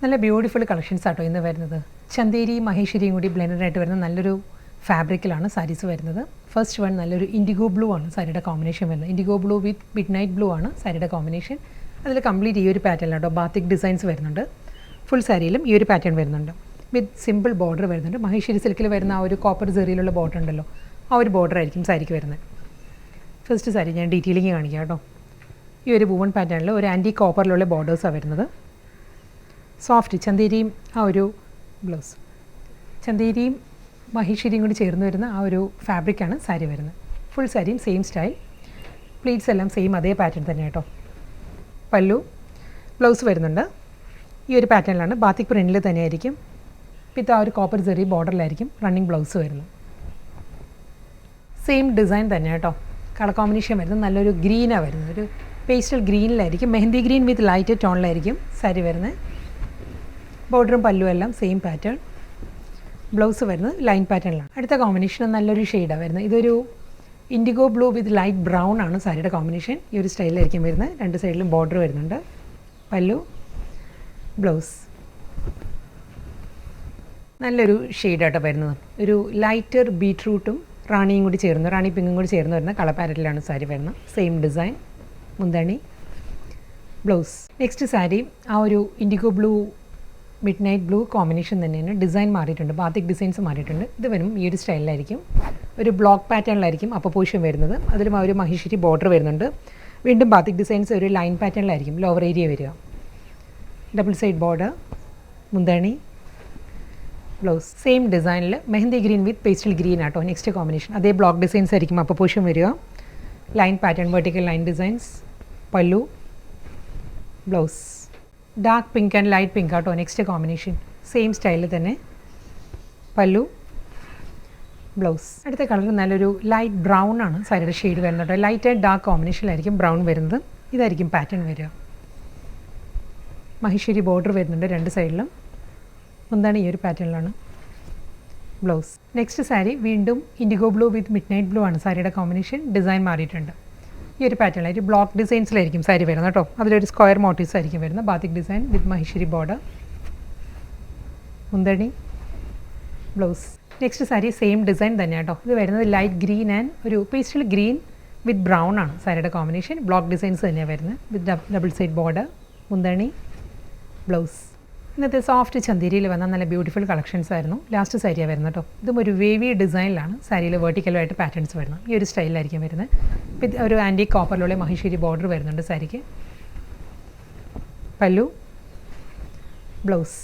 നല്ല beautiful collections ആട്ടോ ഇന്ന് വരുന്നത്. ചന്തേരി മഹേശ്വരിയും കൂടി ബ്ലെൻഡഡ് ആയിട്ട് വരുന്ന നല്ലൊരു ഫാബ്രിക്കിലാണ് സാരീസ് വരുന്നത്. ഫസ്റ്റ് വൺ നല്ലൊരു ഇൻഡിഗോ ബ്ലൂ ആണ് സാരിയുടെ കോമ്പിനേഷൻ വരുന്നത്. ഇൻഡിഗോ ബ്ലൂ വിത്ത് മിഡ് നൈറ്റ് ബ്ലൂ ആണ് സാരിയുടെ കോമ്പിനേഷൻ. അതിൽ കംപ്ലീറ്റ് ഈ ഒരു പാറ്റേൺ ആട്ടോ ബാത്തിക് ഡിസൈൻസ് വരുന്നുണ്ട്. ഫുൾ സാരിയിലും ഈ ഒരു പാറ്റേൺ വരുന്നുണ്ട്. വിത്ത് സിമ്പിൾ ബോർഡർ വരുന്നുണ്ട്. മഹേശ്വരി സിൽക്കിൽ വരുന്ന ആ ഒരു കോപ്പർ സെറിയിലുള്ള ബോർഡർ ഉണ്ടല്ലോ, ആ ഒരു ബോർഡർ ആയിരിക്കും സാരിക്ക് വരുന്നത്. ഫസ്റ്റ് സാരി ഞാൻ ഡീറ്റെയിലിംഗ് കാണിക്കാം കേട്ടോ. ഈ ഒരു വുവൺ പാറ്റേണിൽ ഒരു ആൻറ്റി കോപ്പറിലുള്ള ബോർഡേഴ്സാണ് വരുന്നത്. സോഫ്റ്റ് ചന്തേരിയും ആ ഒരു ബ്ലൗസ്, ചന്തേരിയും മഹേശ്വരിയും കൂടി ചേർന്ന് വരുന്ന ആ ഒരു ഫാബ്രിക്കാണ് സാരി വരുന്നത്. ഫുൾ സാരിയും സെയിം സ്റ്റൈൽ, പ്ലീറ്റ്സ് എല്ലാം സെയിം അതേ പാറ്റേൺ തന്നെ കേട്ടോ. പല്ലു ബ്ലൗസ് വരുന്നുണ്ട് ഈ ഒരു പാറ്റേണിലാണ്. ബാത്തിക് പ്രിൻറ്റിൽ തന്നെയായിരിക്കും. വിത്ത് ആ ഒരു കോപ്പർ സെറി ബോർഡറിലായിരിക്കും റണ്ണിങ് ബ്ലൗസ് വരുന്നത്. സെയിം ഡിസൈൻ തന്നെ കേട്ടോ. കളർ കോമ്പിനേഷൻ വരുന്നത് നല്ലൊരു ഗ്രീനാണ് വരുന്നത്. ഒരു പേസ്റ്റൽ ഗ്രീനിലായിരിക്കും, മെഹന്തി ഗ്രീൻ വിത്ത് ലൈറ്റ് ടോണിലായിരിക്കും സാരി വരുന്നത്. ബോർഡറും പല്ലും എല്ലാം സെയിം പാറ്റേൺ. ബ്ലൗസ് വരുന്നത് ലൈൻ പാറ്റേണിലാണ്. അടുത്ത കോമ്പിനേഷൻ നല്ലൊരു ഷെയ്ഡാണ് വരുന്നത്. ഇതൊരു indigo blue with light brown ആണ് സാരിയുടെ കോമ്പിനേഷൻ. ഈ ഒരു സ്റ്റൈലിലായിരിക്കും വരുന്നത്. രണ്ട് സൈഡിലും ബോർഡർ വരുന്നുണ്ട്. പല്ലു, ബ്ലൗസ് നല്ലൊരു ഷെയ്ഡാട്ടോ വരുന്നത്. ഒരു ലൈറ്റർ ബീട്രൂട്ടും റാണിയും കൂടി ചേർന്ന്, റാണി പിങ്കും കൂടി ചേർന്ന് വരുന്ന കളർ പാറ്റേണിലാണ് സാരി വരുന്നത്. സെയിം ഡിസൈൻ, മുന്താണി, ബ്ലൗസ്. നെക്സ്റ്റ് സാരി ആ ഒരു IndiGo blue mid night blue combination തന്നെയാണ്. ഡിസൈൻ മാറിയിട്ടുണ്ട്, ബാത്തിക് ഡിസൈൻസ് മാറിയിട്ടുണ്ട്. ഇത് വരും ഈ ഒരു സ്റ്റൈലിലായിരിക്കും. ഒരു ബ്ലോക്ക് പാറ്റേണിലായിരിക്കും അപ്പോൾ പോഷൻ വരുന്നത്. അതിലും ആ ഒരു മഹേശ്വരി ബോർഡർ വരുന്നുണ്ട്. വീണ്ടും ബാത്തിക് ഡിസൈൻസ് ഒരു ലൈൻ പാറ്റേണിലായിരിക്കും ലോവർ ഏരിയ വരിക. ഡബിൾ സൈഡ് ബോർഡർ, മുന്താണി, ബ്ലൗസ്. സെയിം ഡിസൈനിൽ mehndi green with pastel green ആട്ടോ നെക്സ്റ്റ് കോമ്പിനേഷൻ. അതേ ബ്ലോക്ക് ഡിസൈൻസ് ആയിരിക്കും അപ്പോൾ പോഷൻ വരിക. Line pattern, vertical line designs. Pallu, blouse. Dark pink and light pink ആട്ടോ നെക്സ്റ്റ് കോമ്പിനേഷൻ. സെയിം സ്റ്റൈലിൽ തന്നെ പല്ലു, ബ്ലൗസ്. അടുത്ത കളർ നല്ലൊരു ലൈറ്റ് ബ്രൗൺ ആണ് സാരിയുടെ ഷെയ്ഡ് വരുന്നത്. ലൈറ്റ് ആൻഡ് ഡാർക്ക് കോമ്പിനേഷനിലായിരിക്കും ബ്രൗൺ വരുന്നത്. ഇതായിരിക്കും പാറ്റേൺ വരിക. മഹേശ്വരി ബോർഡർ വരുന്നുണ്ട് രണ്ട് സൈഡിലും. എന്താണ് ഈ ഒരു പാറ്റേണിലാണ് ബ്ലൗസ്. നെക്സ്റ്റ് സാരി വീണ്ടും ഇൻഡിഗോ ബ്ലൂ വിത്ത് മിഡ് നൈറ്റ് ബ്ലൂ ആണ് സാരിയുടെ കോമ്പിനേഷൻ. ഡിസൈൻ മാറിയിട്ടുണ്ട്. ഈ ഒരു പാറ്റേണിലായിട്ട് ബ്ലോക്ക് ഡിസൈൻസിലായിരിക്കും സാരി വരുന്നത് കേട്ടോ. അതിലൊരു സ്ക്വയർ മോട്ടീവ്സ് ആയിരിക്കും വരുന്നത്. Batik design with Maheshwari border, മുന്തണി, blouse. Next sari same design തന്നെ കേട്ടോ. ഇത് വരുന്നത് ലൈറ്റ് ഗ്രീൻ ആൻഡ് ഒരു പേസ്റ്റൽ ഗ്രീൻ വിത്ത് ബ്രൗൺ ആണ് സാരിയുടെ കോമ്പിനേഷൻ. ബ്ലോക്ക് ഡിസൈൻസ് തന്നെയാണ് വരുന്നത്. വിത്ത് ഡബിൾ സൈഡ് ബോർഡർ, മുന്തണി, ബ്ലൗസ്. ഇന്നത്തെ സോഫ്റ്റ് ചന്തേരിയിൽ വന്ന നല്ല ബ്യൂട്ടിഫുൾ കളക്ഷൻസ് ആയിരുന്നു. ലാസ്റ്റ് സാരിയാണ് വരുന്നത് കേട്ടോ. ഇതും ഒരു വേവി ഡിസൈനിലാണ് സാരിയിൽ വെർട്ടിക്കലുമായിട്ട് പാറ്റേൺസ് വരുന്നത്. ഈ ഒരു സ്റ്റൈലിലായിരിക്കും വരുന്നത്. വിത്ത് ഒരു ആൻറ്റി കോപ്പറിലുള്ള മഹേശ്വരി ബോർഡർ വരുന്നുണ്ട് സാരിക്ക്. പല്ലു, ബ്ലൗസ്.